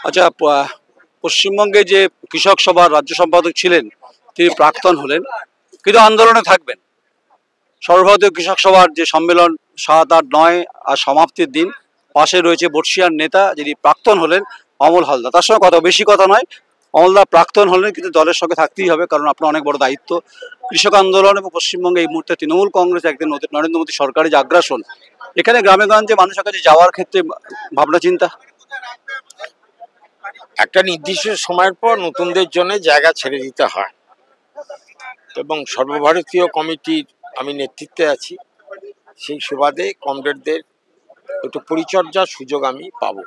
আচ্ছা, পশ্চিমবঙ্গে যে কৃষক সভার রাজ্য সম্পাদক ছিলেন তিনি প্রাক্তন হলেন, কিন্তু আন্দোলনে থাকবেন। সর্বভারতীয় কৃষক সভার যে সম্মেলন 7, 8, 9 আর সমাপ্তির দিন, পাশে রয়েছে বর্ষিয়ার নেতা যিনি প্রাক্তন হলেন অমল হালদার। তার সঙ্গে বেশি কথা নয়, অমলদা প্রাক্তন হলেন কিন্তু দলের সঙ্গে থাকতেই হবে, কারণ আপনার অনেক বড় দায়িত্ব কৃষক আন্দোলন এবং পশ্চিমবঙ্গে এই মুহূর্তে তৃণমূল কংগ্রেস একদিন নরেন্দ্র মোদী সরকারের যে আগ্রাসন, এখানে গ্রামে গঞ্জে মানুষের কাছে যাওয়ার ক্ষেত্রে ভাবনা চিন্তা। একটা নির্দিষ্ট সময়ের পর নতুনদের জন্য জায়গা ছেড়ে দিতে হয় এবং সর্বভারতীয় কমিটির আমি নেতৃত্বে আছি, সেই সুবাদে কমরেডদের একটু পরিচর্যার সুযোগ আমি পাবো।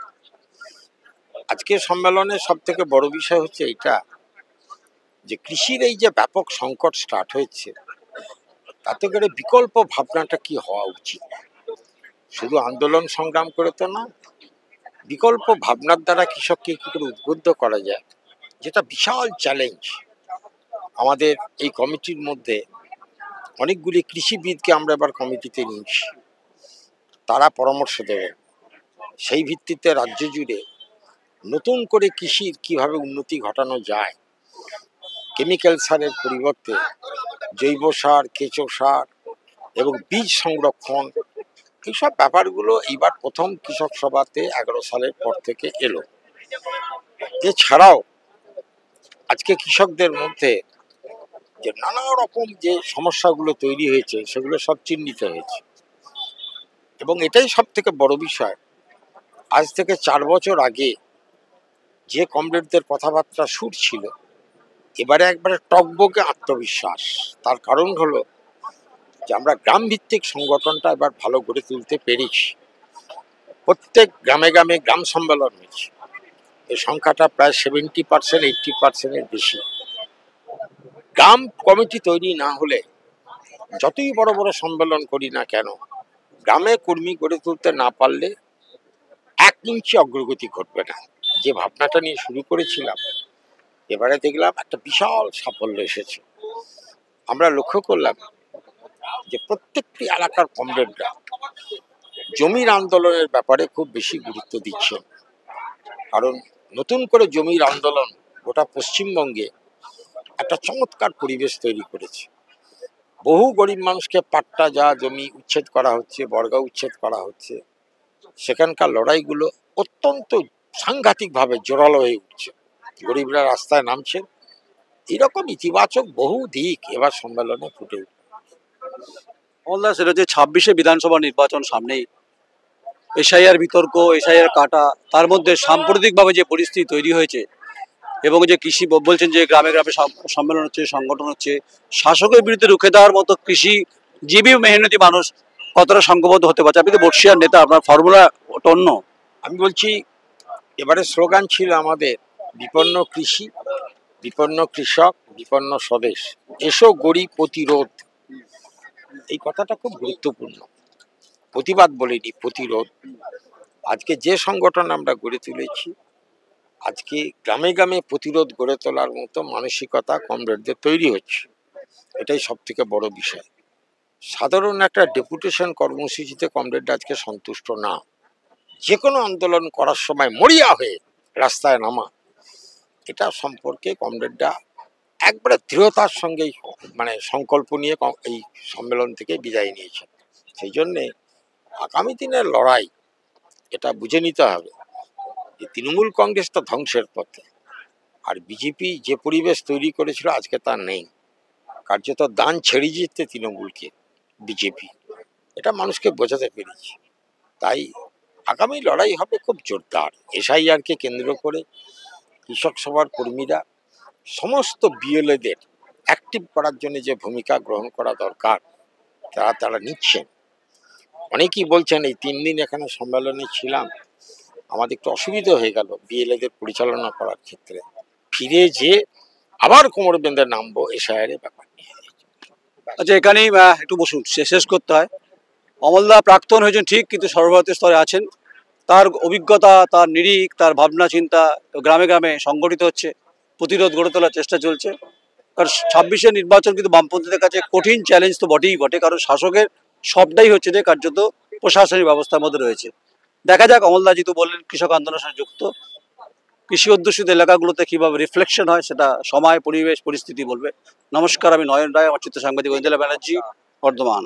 আজকে সম্মেলনের সব থেকে বড় বিষয় হচ্ছে এইটা যে কৃষির এই যে ব্যাপক সংকট স্টার্ট হয়েছে, তাতে করে বিকল্প ভাবনাটা কি হওয়া উচিত। শুধু আন্দোলন সংগ্রাম করে তো না, বিকল্প ভাবনার দ্বারা কৃষককে কি করে উদ্বুদ্ধ করা যায়, যেটা বিশাল চ্যালেঞ্জ। আমাদের এই কমিটির মধ্যে অনেকগুলি কৃষিবিদকে আমরা এবার কমিটিতে নিয়েছি, তারা পরামর্শ দেবেন। সেই ভিত্তিতে রাজ্য জুড়ে নতুন করে কৃষির কিভাবে উন্নতি ঘটানো যায়, কেমিক্যাল সারের পরিবর্তে জৈব সার, কেঁচো সার এবং বীজ সংরক্ষণ, এইসব ব্যাপারগুলো এইবার প্রথম কৃষক সভাতে 11 সালের পর থেকে এলো। এছাড়াও আজকে কৃষকদের মধ্যে যে নানা রকম যে সমস্যাগুলো তৈরি হয়েছে সেগুলো সব চিহ্নিত হয়েছে এবং এটাই সব থেকে বড় বিষয়। আজ থেকে 4 বছর আগে যে কমরেডদের কথাবার্তা সুর ছিল, এবারে একবারে টকবকে আত্মবিশ্বাস। তার কারণ হলো যে আমরা গ্রাম ভিত্তিক সংগঠনটা এবার ভালো গড়ে তুলতে পেরেছি। প্রত্যেক গ্রামে গ্রামে গ্রাম সম্মেলন হয়েছে, এই সংখ্যাটা প্রায় 70%, 80%-এর বেশি। গ্রাম কমিটি তৈরি না হলে যতই বড় বড় সম্মেলন করি না কেন, গ্রামে কর্মী গড়ে তুলতে না পারলে 1 ইঞ্চি অগ্রগতি ঘটবে না। যে ভাবনাটা নিয়ে শুরু করেছিলাম, এবারে দেখলাম একটা বিশাল সাফল্য এসেছে। আমরা লক্ষ্য করলাম যে প্রত্যেকটি এলাকার কমরেডরা জমির আন্দোলনের ব্যাপারে খুব বেশি গুরুত্ব দিচ্ছে, কারণ নতুন করে জমির আন্দোলন গোটা পশ্চিমবঙ্গে একটা চমৎকার পরিবেশ তৈরি করেছে। বহু গরিব মানুষকে পাট্টা যা জমি উচ্ছেদ করা হচ্ছে, বর্গা উচ্ছেদ করা হচ্ছে, সেখানকার লড়াইগুলো অত্যন্ত সাংঘাতিকভাবে জোরালো হয়ে উঠছে, গরিবরা রাস্তায় নামছে। এরকম ইতিবাচক বহু দিক এবার সম্মেলনে ফুটে উঠবে। অমলদা, সেটা হচ্ছে 26-এ বিধানসভা নির্বাচন সামনেই, এসআইআর বিতর্ক, এসআইআর কাটা, তার মধ্যে সাম্প্রতিকভাবে যে পরিস্থিতি তৈরি হয়েছে এবং যে কৃষি বলছেন যে গ্রামে গ্রামে সম্মেলন হচ্ছে, সংগঠন হচ্ছে, শাসকের বিরুদ্ধে রুখে দেওয়ার মতো কৃষিজীবী মেহনতি মানুষ কতটা সংঘবদ্ধ হতে পারছে? আপনি তো বর্ষিয়ার নেতা, আপনার ফর্মুলা ওটা অন্য। আমি বলছি, এবারে স্লোগান ছিল আমাদের বিপন্ন কৃষি, বিপন্ন কৃষক, বিপন্ন স্বদেশ, এসো গড়ি প্রতিরোধ। এই কথাটা খুব গুরুত্বপূর্ণ। প্রতিবাদ বলিনি, প্রতিরোধ। আজকে যে সংগঠন আমরা গড়ে তুলেছি, আজকে গ্রামে গ্রামে প্রতিরোধ গড়ে তোলার মতো মানসিকতা কমরেডদের তৈরি হচ্ছে, এটাই সব থেকে বড় বিষয়। সাধারণ একটা ডেপুটেশন কর্মসূচিতে কমরেডরা আজকে সন্তুষ্ট না। যে কোনো আন্দোলন করার সময় মরিয়া হয়ে রাস্তায় নামা, এটা সম্পর্কে কমরেডরা একবারে দৃঢ়তার সঙ্গে সংকল্প নিয়ে এই সম্মেলন থেকে বিদায় নিয়েছে। সেই জন্যে আগামী দিনের লড়াই এটা বুঝে নিতে হবে যে তৃণমূল কংগ্রেস তো ধ্বংসের পথে, আর বিজেপি যে পরিবেশ তৈরি করেছিল আজকে তা নেই। কার্যত দান ছেড়ে যেতে তৃণমূলকে বিজেপি, এটা মানুষকে বোঝাতে পেরেছি। তাই আগামী লড়াই হবে খুব জোরদার। এসআইআরকে কেন্দ্র করে কৃষক সভার কর্মীরা সমস্ত বিএলএদের অ্যাক্টিভ করার জন্য যে ভূমিকা গ্রহণ করা দরকার তারা নিচ্ছেন। অনেকেই বলছেন এই 3 দিন এখানে সম্মেলনে ছিলাম, আমাদের একটু অসুবিধা হয়ে গেল বিএলএদের পরিচালনা করার ক্ষেত্রে। ফিরে যে আবার কোমর বেঁধে নামবো এসআইআর ব্যাপার নিয়ে। আচ্ছা, এখানেই একটু বসুন, শেষ করতে হয়। অমলদা প্রাক্তন হয়েছেন ঠিক, কিন্তু সর্বভারতীয় স্তরে আছেন। তার অভিজ্ঞতা, তার নিরিখ, তার ভাবনা চিন্তা গ্রামে গ্রামে সংগঠিত হচ্ছে, প্রতিরোধ গড়ে তোলার চেষ্টা চলছে। কারণ 26-এর নির্বাচন কিন্তু বামপন্থীদের কাছে কঠিন চ্যালেঞ্জ তো বটেই বটে, কারণ শাসকের সবটাই হচ্ছে যে কার্যত প্রশাসনিক ব্যবস্থার মধ্যে রয়েছে। দেখা যাক, অমলদা যেহেতু বললেন কৃষক আন্দোলনের সাথে যুক্ত, কৃষি অধ্যুষিত এলাকাগুলোতে কিভাবে রিফ্লেকশন হয় সেটা সময়, পরিবেশ, পরিস্থিতি বলবে। নমস্কার, আমি নয়ন রায়, আমার চিত্র সাংবাদিক ঐন্দ্রিলা ব্যানার্জি, বর্ধমান।